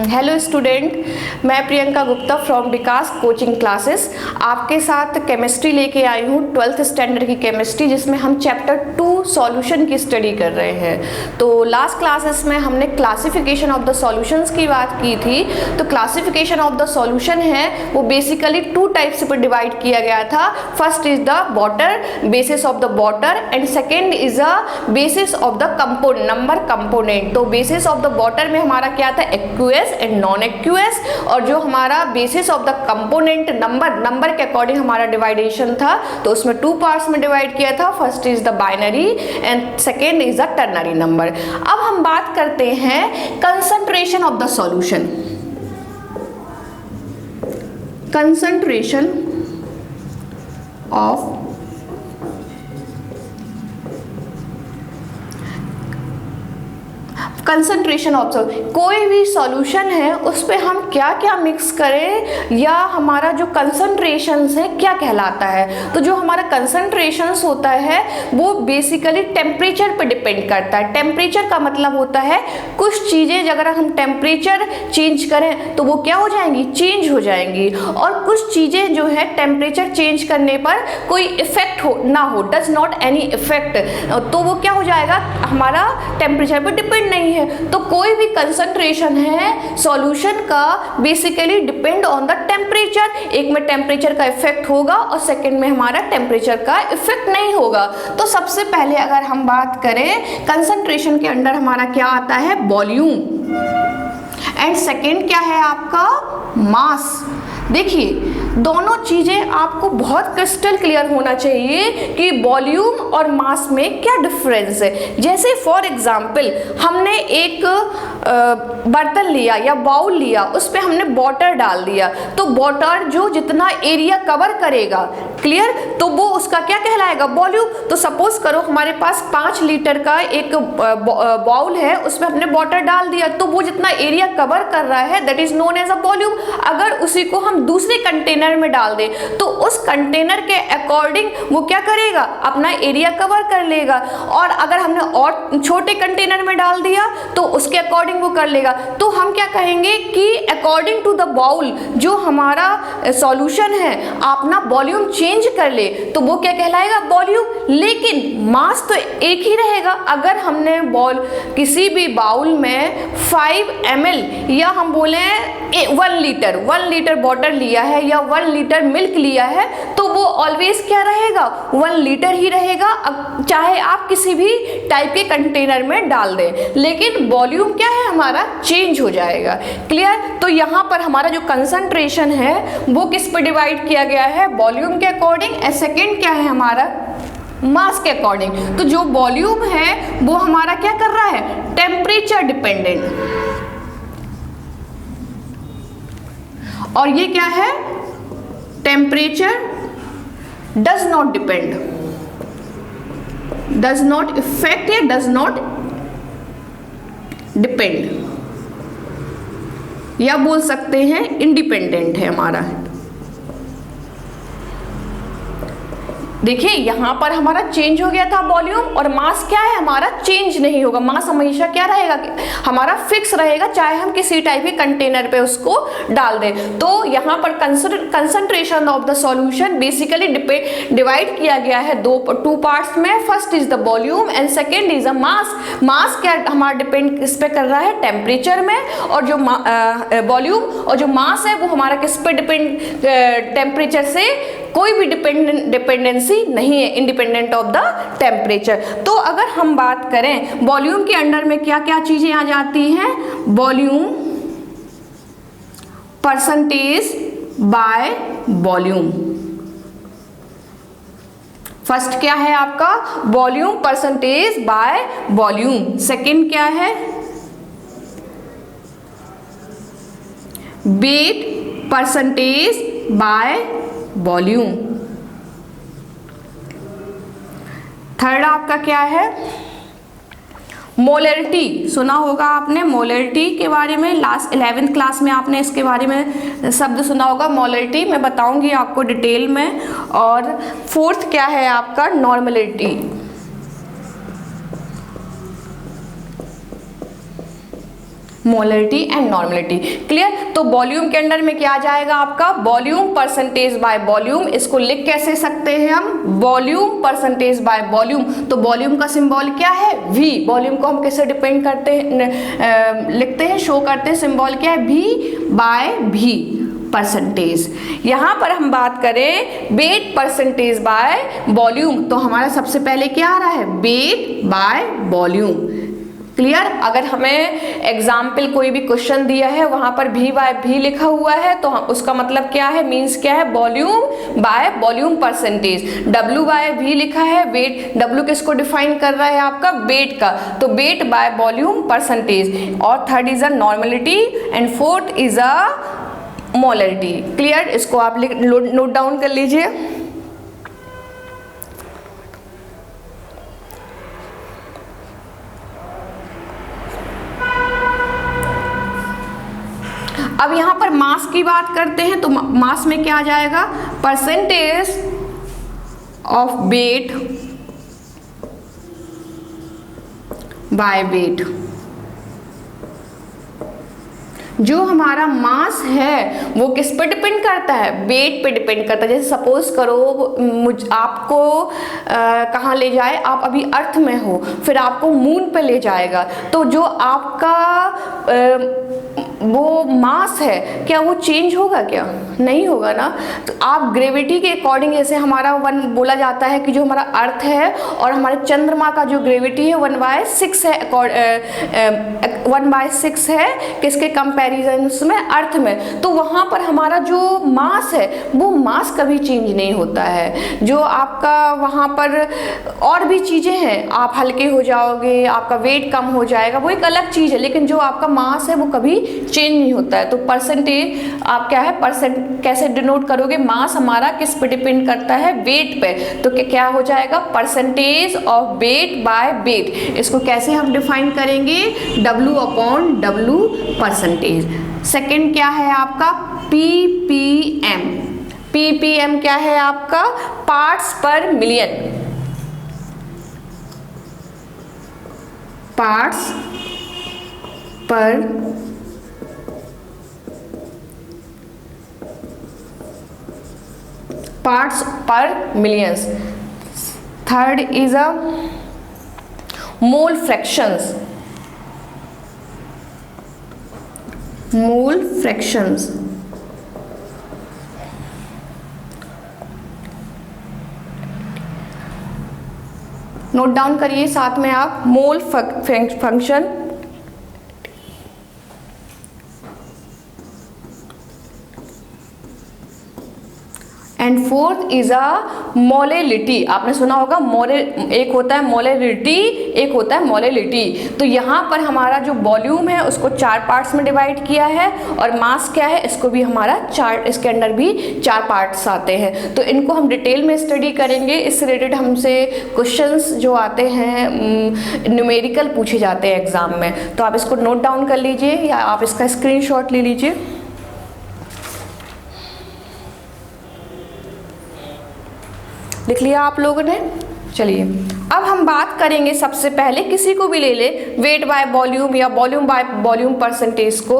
Hello student, मैं Priyanka Gupta from Vikas coaching classes आपके साथ केमिस्ट्री लेके आई हूँ, 12th स्टैंडर्ड की केमिस्ट्री, जिसमें हम चैप्टर 2 सॉल्यूशन की स्टडी कर रहे हैं। तो लास्ट क्लासेस में हमने क्लासिफिकेशन ऑफ द सॉल्यूशंस की बात की थी। तो क्लासिफिकेशन ऑफ द सॉल्यूशन है वो बेसिकली 2 टाइप्स पर डिवाइड किया गया था। First is the water, basis of the water, and second is a basis of the component, number component. तो बेसिस ऑफ द वाटर में हमारा क्या था, एक्यूएस एंड नॉन एक्यूएस, और जो हमारा basis of the component number के अकॉर्डिंग हमारा डिवाइडेशन था। तो उसमें 2 पार्ट्स में डिवाइड किया था। First is the binary and second is the ternary number. अब हम बात करते हैं concentration of the solution. Concentration of concentration of कोई भी सॉल्यूशन है उस पे हम क्या क्या मिक्स करें, या हमारा जो कंसंट्रेशंस है क्या कहलाता है। तो जो हमारा कंसंट्रेशंस होता है वो बेसिकली टेम्परेचर पे डिपेंड करता है। टेम्परेचर का मतलब होता है कुछ चीज़ें अगर हम टेम्परेचर चेंज करें तो वो क्या हो जाएंगी, चेंज हो जाएंगी, और कुछ चीज़ें जो है टेम्परेचर चेंज करने पर कोई इफेक्ट हो ना हो, डज नॉट एनी इफेक्ट, तो वो क्या हो जाएगा, हमारा टेम्परेचर पर डिपेंड नहीं है। तो कोई भी कंसंट्रेशन है सॉल्यूशन का basically depend on the temperature. एक में टेम्परेचर का इफेक्ट होगा और सेकंड में हमारा टेम्परेचर का इफेक्ट नहीं होगा। तो सबसे पहले अगर हम बात करें कंसंट्रेशन के अंडर हमारा क्या आता है, वॉल्यूम, एंड सेकंड क्या है आपका, मास। देखिए दोनों चीजें आपको बहुत क्रिस्टल क्लियर होना चाहिए कि वॉल्यूम और मास में क्या डिफरेंस है। जैसे फॉर एग्जांपल हमने एक बर्तन लिया या बाउल लिया, उस पे हमने वाटर डाल दिया, तो वाटर जो जितना एरिया कवर करेगा, क्लियर, तो वो उसका क्या कहलाएगा, वॉल्यूम। तो सपोज करो हमारे पास 5 लीटर का एक बाउल है, उसमें हमने वाटर डाल दिया, तो वो जितना एरिया कवर कर रहा है that is known as a volume. अगर उसी को हम दूसरे कंटेनर में डाल दें तो उस कंटेनर के अकॉर्डिंग वो क्या करेगा, अपना एरिया कवर कर लेगा, और अगर हमने और छोटे कंटेनर में डाल दिया तो उसके अकॉर्डिंग वो कर लेगा। तो हम क्या कहेंगे कि अकॉर्डिंग टू द बाउल जो हमारा सॉल्यूशन है अपना वॉल्यूम चेंज कर ले तो वो क्या कहलाएगा, वॉल्यूम। लेकिन मास तो एक ही रहेगा। अगर हमने किसी भी बाउल में 5 ml या हम बोले 1 लीटर वाटर लिया है या 1 लीटर मिल्क लिया है, तो वो ऑलवेज क्या रहेगा, 1 लीटर ही रहेगा, चाहे आप किसी भी टाइप के कंटेनर में डाल दें। लेकिन वॉल्यूम क्या है हमारा, चेंज हो जाएगा, क्लियर। तो यहाँ पर हमारा जो कंसंट्रेशन है वो किस पर डिवाइड किया गया है, वॉल्यूम के अकॉर्डिंग, एंड सेकेंड क्या है हमारा, मास के अकॉर्डिंग। तो जो वॉल्यूम है वो हमारा क्या कर रहा है, टेम्परेचर डिपेंडेंट, और ये क्या है, temperature does not depend, does not effect या डज नॉट डिपेंड, या बोल सकते हैं इंडिपेंडेंट है हमारा। देखिए यहाँ पर हमारा चेंज हो गया था वॉल्यूम, और मास क्या है हमारा, चेंज नहीं होगा। मास हमेशा क्या रहेगा, हमारा फिक्स रहेगा, चाहे हम किसी टाइप के कंटेनर पे उसको डाल दें। तो यहाँ पर concentration of the solution basically divide किया गया है 2 पार्ट्स में। First is the volume and second is the mass. Mass क्या हमारा डिपेंड किस पे कर रहा है, टेम्परेचर में, और जो वॉल्यूम और जो मास है वो हमारा किस पे डिपेंड, टेम्परेचर से कोई भी डिपेंडेंसी नहीं है, इंडिपेंडेंट ऑफ द टेम्परेचर। तो अगर हम बात करें वॉल्यूम के अंडर में क्या क्या चीजें आ जाती हैं, volume, percentage by volume. First क्या है आपका, volume percentage by volume. Second क्या है, wait percentage by volume. Third आपका क्या है, मोलरिटी। सुना होगा आपने मोलरिटी के बारे में, लास्ट 11th क्लास में आपने इसके बारे में शब्द सुना होगा, मोलरिटी। मैं बताऊंगी आपको डिटेल में। और फोर्थ क्या है आपका, normality. Molarity and normality. Clear? तो वॉल्यूम के अंडर में क्या आ जाएगा आपका? Volume percentage by volume. इसको लिख कैसे सकते हैं हम? Volume percentage by volume. तो वॉल्यूम का सिंबल क्या है? V। वॉल्यूम को हम कैसे डिपेंड करते हैं, लिखते हैं, शो करते हैं? सिंबल क्या है? V by V percentage. यहाँ पर हम बात करें वेट परसेंटेज बाय वॉल्यूम, तो हमारा सबसे पहले क्या आ रहा है? Weight by volume. क्लियर? अगर हमें एग्जाम्पल कोई भी क्वेश्चन दिया है वहां पर V बाय V लिखा हुआ है तो उसका मतलब क्या है? मीन्स क्या है? Volume by volume percentage. W by V लिखा है, वेट। W किसको डिफाइन कर रहा है? आपका वेट का, तो वेट बाय वॉल्यूम परसेंटेज। और third is a normality and fourth is a molarity. Clear? इसको आप नोट डाउन कर लीजिए। अब यहां पर मास की बात करते हैं, तो मास में क्या आ जाएगा? Percentage of weight by wait. जो हमारा मास है वो किस पे डिपेंड करता है? वेट पे डिपेंड करता है। जैसे सपोज करो आपको कहाँ ले जाए, आप अभी अर्थ में हो, फिर आपको मून पे ले जाएगा, तो जो आपका वो मास है क्या वो चेंज होगा? क्या नहीं होगा ना। तो आप ग्रेविटी के अकॉर्डिंग, जैसे हमारा वन बोला जाता है कि जो हमारा अर्थ है और हमारे चंद्रमा का जो ग्रेविटी है 1/6 है, 1/6 है किसके कंपैरिजन में? अर्थ में। तो वहां पर हमारा जो मास है वो मास कभी चेंज नहीं होता है। जो आपका वहां पर और भी चीजें हैं, आप हल्के हो जाओगे, आपका वेट कम हो जाएगा, वो एक अलग चीज है, लेकिन जो आपका मास है वो कभी चेंज नहीं होता है। तो परसेंटेज आप क्या है? परसेंट कैसे डिनोट करोगे? मास हमारा किस पे डिपेंड करता है? वेट पे। तो क्या हो जाएगा? Percentage of weight by wait. इसको कैसे हम डिफाइन करेंगे? W/W percentage. सेकेंड क्या है आपका? PPM। PPM क्या है आपका? Parts per million. Parts per millions. Third is a mole fractions. Mole fractions. Note down करिए साथ में आप, mole function. And fourth is a molality. आपने सुना होगा एक होता है मोलेलिटी, एक होता है मोलेलिटी। तो यहाँ पर हमारा जो वॉल्यूम है उसको 4 पार्ट्स में डिवाइड किया है, और मास क्या है इसको भी हमारा 4, इसके अंदर भी 4 पार्ट्स आते हैं। तो इनको हम डिटेल में स्टडी करेंगे। इससे रिलेटेड हमसे क्वेश्चंस जो आते हैं न्यूमेरिकल पूछे जाते हैं एग्जाम में, तो आप इसको नोट डाउन कर लीजिए या आप इसका स्क्रीनशॉट ले लीजिए। लिख लिया आप लोगों ने? चलिए अब हम बात करेंगे सबसे पहले, किसी को भी ले ले, वेट बाय वॉल्यूम या वॉल्यूम बाय वॉल्यूम परसेंटेज को।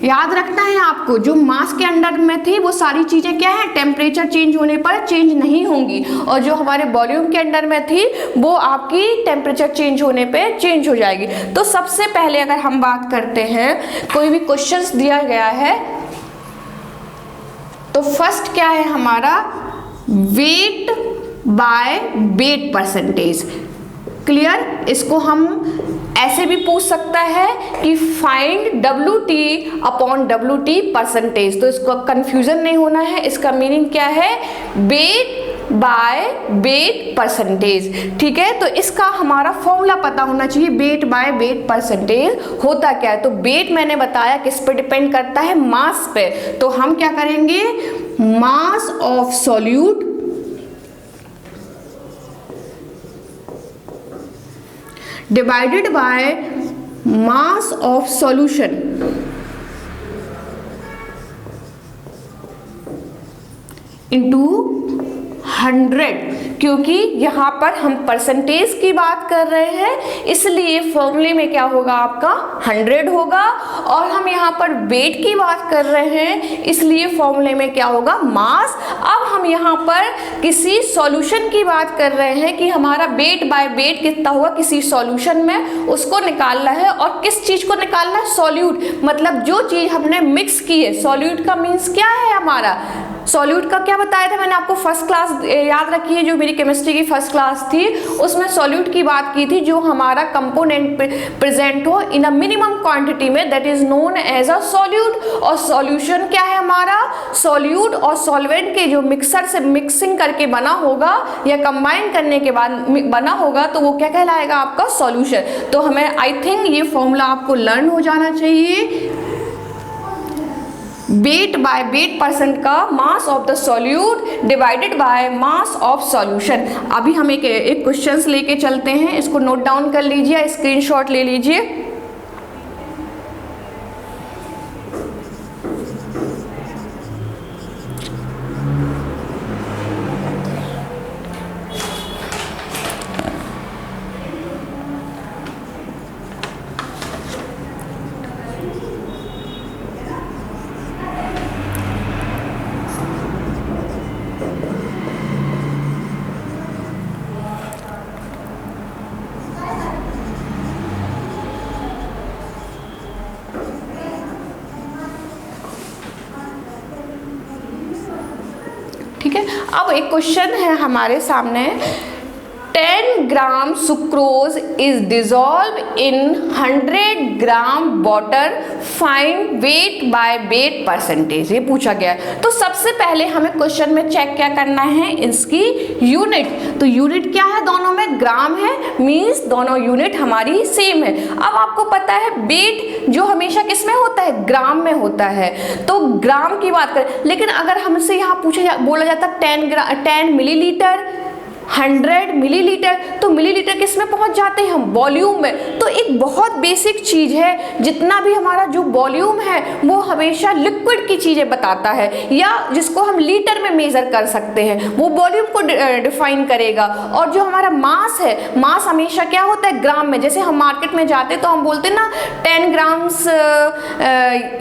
याद रखना है आपको, जो मास के अंडर में थी वो सारी चीजें क्या है? टेम्परेचर चेंज होने पर चेंज नहीं होंगी, और जो हमारे वॉल्यूम के अंडर में थी वो आपकी टेम्परेचर चेंज होने पे चेंज हो जाएगी। तो सबसे पहले अगर हम बात करते हैं, कोई भी क्वेश्चंस दिया गया है तो फर्स्ट क्या है हमारा? Wait by weight percentage. Clear? इसको हम ऐसे भी पूछ सकता है कि फाइंड WT/WT परसेंटेज। तो इसको कंफ्यूजन नहीं होना है, इसका मीनिंग क्या है? Wait by weight percentage. ठीक है, तो इसका हमारा फॉर्मूला पता होना चाहिए। वेट बाय वेट परसेंटेज होता क्या है? तो वेट मैंने बताया किस पे डिपेंड करता है? मास पे। तो हम क्या करेंगे? Mass of solute divided by mass of solution into 100। क्योंकि यहाँ पर हम परसेंटेज की बात कर रहे हैं, इसलिए फॉर्मूले में क्या होगा आपका 100 होगा, और हम यहाँ पर वेट की बात कर रहे हैं, इसलिए फॉर्मूले में क्या होगा मास। अब हम यहाँ पर किसी सॉल्यूशन की बात कर रहे हैं कि हमारा वेट बाय वेट कितना हुआ किसी सॉल्यूशन में, उसको निकालना है। और किस चीज को निकालना है? सॉल्यूट, मतलब जो चीज हमने मिक्स की है। सॉल्यूट का मीन्स क्या है हमारा? सॉल्यूट का क्या बताया था मैंने आपको फर्स्ट क्लास, याद रखिए जो मेरी केमिस्ट्री की फर्स्ट क्लास थी उसमें सॉल्यूट की बात की थी, जो हमारा कंपोनेंट प्रेजेंट हो इन अ मिनिमम क्वांटिटी में, that is known as a solute. और सॉल्यूशन क्या है हमारा? सॉल्यूट और सॉल्वेंट के जो मिक्सर से मिक्सिंग करके बना होगा या कंबाइन करने के बाद बना होगा तो वो क्या कहलाएगा आपका? सॉल्यूशन। तो हमें आई थिंक ये फॉर्मूला आपको लर्न हो जाना चाहिए। वेट बाय वेट परसेंट का mass of the solute divided by mass of solution. अभी हम एक क्वेश्चंस लेके चलते हैं, इसको नोट डाउन कर लीजिए, स्क्रीनशॉट ले लीजिए। ठीक है, अब एक क्वेश्चन है हमारे सामने, 10 gram sucrose is dissolve in 100 gram water, find weight by weight percentage, ये पूछा गया है। तो सबसे पहले हमें क्वेश्चन में चेक क्या करना है? इसकी यूनिट। तो यूनिट क्या है? दोनों में ग्राम है, मींस दोनों यूनिट हमारी सेम है। अब आपको पता है वेट जो हमेशा किस में होता है? ग्राम में होता है। तो ग्राम की बात करें, लेकिन अगर हमसे यहाँ बोला जाता 10 मिलीलीटर, 100 मिलीलीटर, तो मिलीलीटर किस में पहुंच जाते हैं हम? वॉल्यूम में। तो एक बहुत बेसिक चीज है, जितना भी हमारा जो वॉल्यूम है वो हमेशा लिक्विड की चीजें बताता है, या जिसको हम लीटर में मेजर कर सकते हैं, वो वॉल्यूम को डिफाइन करेगा। और जो हमारा मास है, मास हमेशा क्या होता है? ग्राम में। जैसे हम मार्केट में जाते तो हम बोलते हैं ना 10 ग्राम्स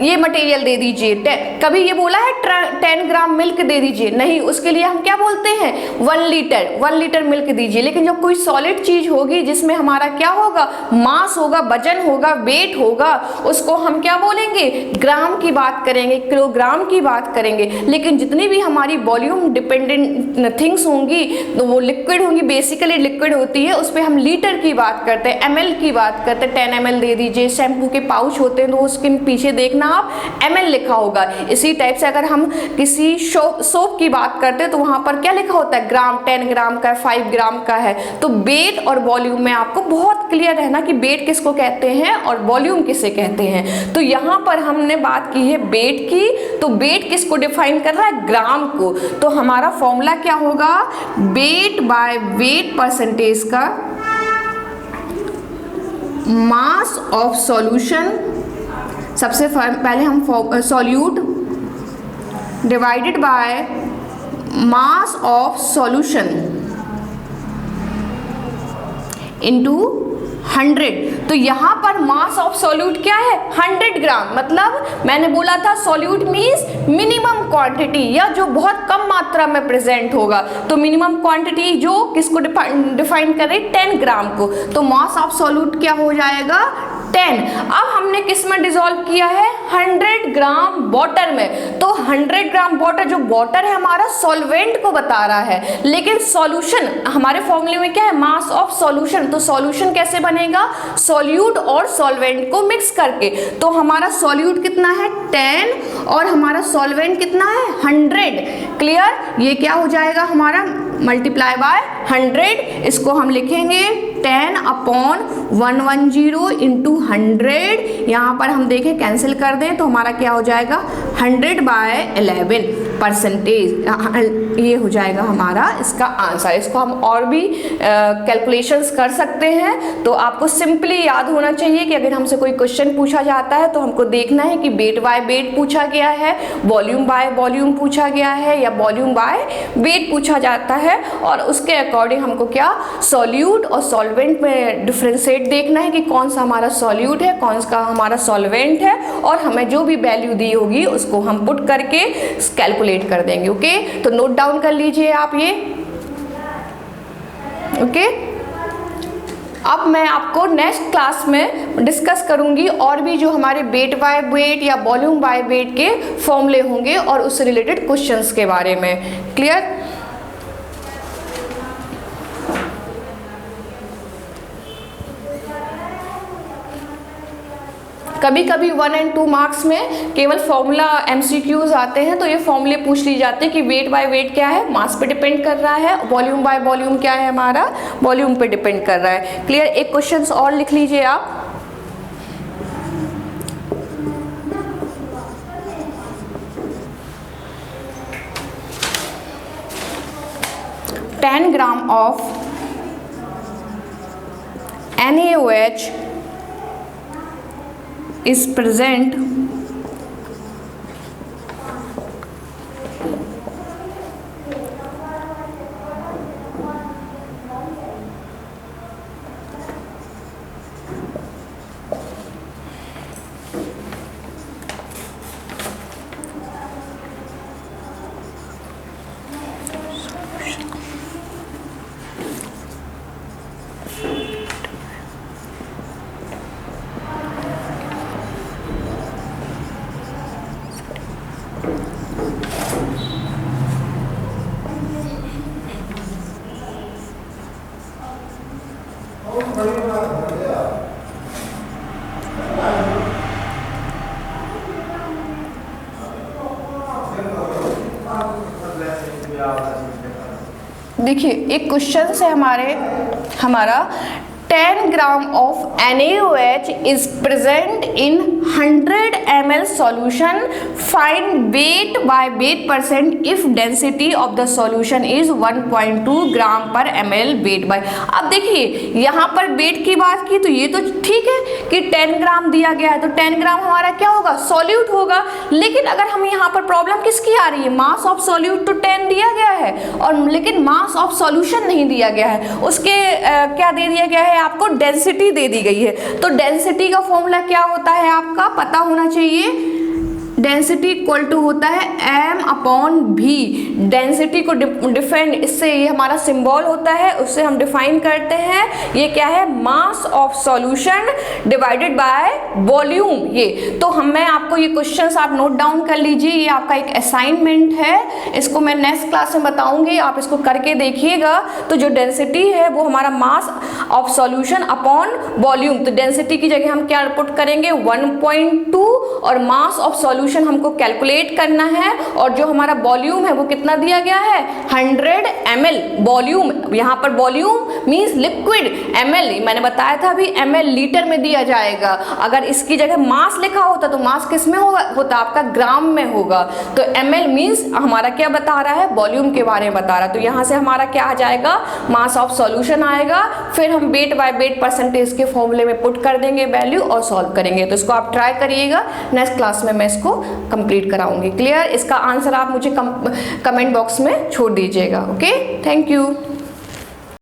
ये मटेरियल दे दीजिए, कभी ये बोला है 10 ग्राम मिल्क दे दीजिए? नहीं, उसके लिए हम क्या बोलते हैं? 1 लीटर मिल्क दीजिए। लेकिन जब कोई सॉलिड चीज होगी जिसमें हमारा क्या होगा? मास होगा, वजन होगा, वेट होगा, उसको हम क्या बोलेंगे? ग्राम की बात करेंगे, किलोग्राम की बात करेंगे। लेकिन जितनी भी हमारी वॉल्यूम डिपेंडेंट थिंग्स होंगी तो वो लिक्विड होंगी, बेसिकली लिक्विड होती है, उस पर हम लीटर की बात करते हैं, ml की बात करते हैं। 10 ml दे दीजिए। शैम्पू के पाउच होते हैं तो उसके पीछे देखना आप ml लिखा होगा। इसी टाइप से अगर हम किसी सोप की बात करते हैं तो वहां पर क्या लिखा होता है? ग्राम, 10 ग्राम का, 5 ग्राम का है। तो वेट और वॉल्यूम में आपको बहुत क्लियर रहना कि वेट किसको कहते हैं और वॉल्यूम किसे कहते हैं। तो यहाँ पर हमने बात की है वेट की, तो वेट किसको डिफाइन कर रहा है? ग्राम को। तो हमारा फॉर्मूला क्या होगा? वेट बाय वेट परसेंटेज का मास ऑफ सॉल्यूशन, सबसे पहले हम solute divided by mass of solution into 100। तो यहाँ पर मास ऑफ सॉल्यूट क्या है? 100 ग्राम। मतलब मैंने बोला था सॉल्यूट मीन्स मिनिमम क्वांटिटी, या जो बहुत कम मात्रा में प्रेजेंट होगा। तो मिनिमम क्वांटिटी जो किसको डिफाइन कर रही? 10 ग्राम को। तो मास ऑफ सॉल्यूट क्या हो जाएगा? 10। अब हमने किस में डिसॉल्व किया है? 100 ग्राम वाटर में। तो 100 ग्राम वाटर, जो वाटर है हमारा सॉल्वेंट को बता रहा है, लेकिन सॉल्यूशन हमारे फॉर्मूले में क्या है? Mass of solution. तो सॉल्यूशन कैसे बनेगा? सॉल्यूट और सॉल्वेंट को मिक्स करके। तो हमारा सॉल्यूट कितना है? 10, और हमारा सॉल्वेंट कितना है? 100। क्लियर? ये क्या हो जाएगा हमारा? Multiply by 100। इसको हम लिखेंगे 10/110 इंटू 100। यहाँ पर हम देखें कैंसिल कर दें तो हमारा क्या हो जाएगा? 100/11। परसेंटेज, ये हो जाएगा हमारा इसका आंसर। इसको हम और भी कैलकुलेशंस कर सकते हैं। तो आपको सिंपली याद होना चाहिए कि अगर हमसे कोई क्वेश्चन पूछा जाता है तो हमको देखना है कि वेट बाय वेट पूछा गया है, वॉल्यूम बाय वॉल्यूम पूछा गया है या वॉल्यूम बाय वेट पूछा जाता है, और उसके अकॉर्डिंग हमको क्या सॉल्यूट और सॉल्वेंट में डिफ्रेंशिएट देखना है कि कौन सा हमारा सॉल्यूट है, कौन सा हमारा सॉल्वेंट है, और हमें जो भी वैल्यू दी होगी उसको हम पुट करके कैलकुलेट कर देंगे। ओके, तो नोट डाउन कर लीजिए आप ये। ओके, अब मैं आपको नेक्स्ट क्लास में डिस्कस करूंगी और भी जो हमारे वेट बाय वेट या वॉल्यूम बाय वेट के फॉर्मूले होंगे और उससे रिलेटेड क्वेश्चंस के बारे में। क्लियर? कभी कभी 1 और 2 मार्क्स में केवल फॉर्मूला MCQs आते हैं, तो ये फॉर्मूले पूछ ली जाते हैं कि वेट बाय वेट क्या है, मास पे डिपेंड कर रहा है, वॉल्यूम बाय वॉल्यूम क्या है, हमारा वॉल्यूम पे डिपेंड कर रहा है। क्लियर? एक क्वेश्चन और लिख लीजिए आप। $10 gram of NaOH is present देखिए एक क्वेश्चन है हमारा 10 gram of NaOH is present in 100 ml solution. Find weight by weight percent if density of the solution is 1.2 ग्राम पर ml weight by। अब देखिए यहाँ पर वेट की बात की तो ये तो ठीक है कि 10 ग्राम दिया गया है, तो 10 ग्राम हमारा क्या होगा, सॉल्यूट होगा। लेकिन अगर हम यहाँ पर प्रॉब्लम किसकी आ रही है, मास ऑफ सॉल्यूट तो 10 दिया गया है, और लेकिन मास ऑफ सॉल्यूशन नहीं दिया गया है। उसके क्या दे दिया गया है आपको, डेंसिटी दे दी गई है। तो डेंसिटी का फॉर्मूला क्या होता है आपका पता होना चाहिए। डेंसिटी इक्वल टू होता है m/v। डेंसिटी को डिफाइन, इससे ये हमारा सिंबल होता है, उससे हम डिफाइन करते हैं। ये क्या है, mass of solution divided by volume. ये तो मैं आपको ये क्वेश्चंस आप नोट डाउन कर लीजिए, ये आपका एक असाइनमेंट है, इसको मैं नेक्स्ट क्लास में बताऊंगी, आप इसको करके देखिएगा। तो जो डेंसिटी है वो हमारा mass of solution upon volume, तो डेंसिटी की जगह हम क्या पुट करेंगे 1.2, और मास ऑफ सॉल्यूशन हमको कैलकुलेट करना है, और जो हमारा वॉल्यूम है वो कितना दिया गया है 100 ml वॉल्यूम। यहाँ पर वॉल्यूम मींस लिक्विड, ml मैंने बताया था अभी ml लीटर में दिया जाएगा। अगर इसकी जगह मास लिखा होता तो मास किस में होता आपका ग्राम में होगा। तो ml मींस हमारा क्या बता रहा है, वॉल्यूम के बारे में बता रहा है। तो यहाँ से हमारा क्या आ जाएगा, मास ऑफ सॉल्यूशन आएगा, फिर हम वेट बाय वेट परसेंटेज के फॉर्मूले में पुट कर देंगे वैल्यू और सॉल्व करेंगे। तो इसको आप ट्राई करिएगा, नेक्स्ट क्लास में मैं इसको कंप्लीट कराऊंगी। क्लियर? इसका आंसर आप मुझे कमेंट बॉक्स में छोड़ दीजिएगा। Okay, thank you.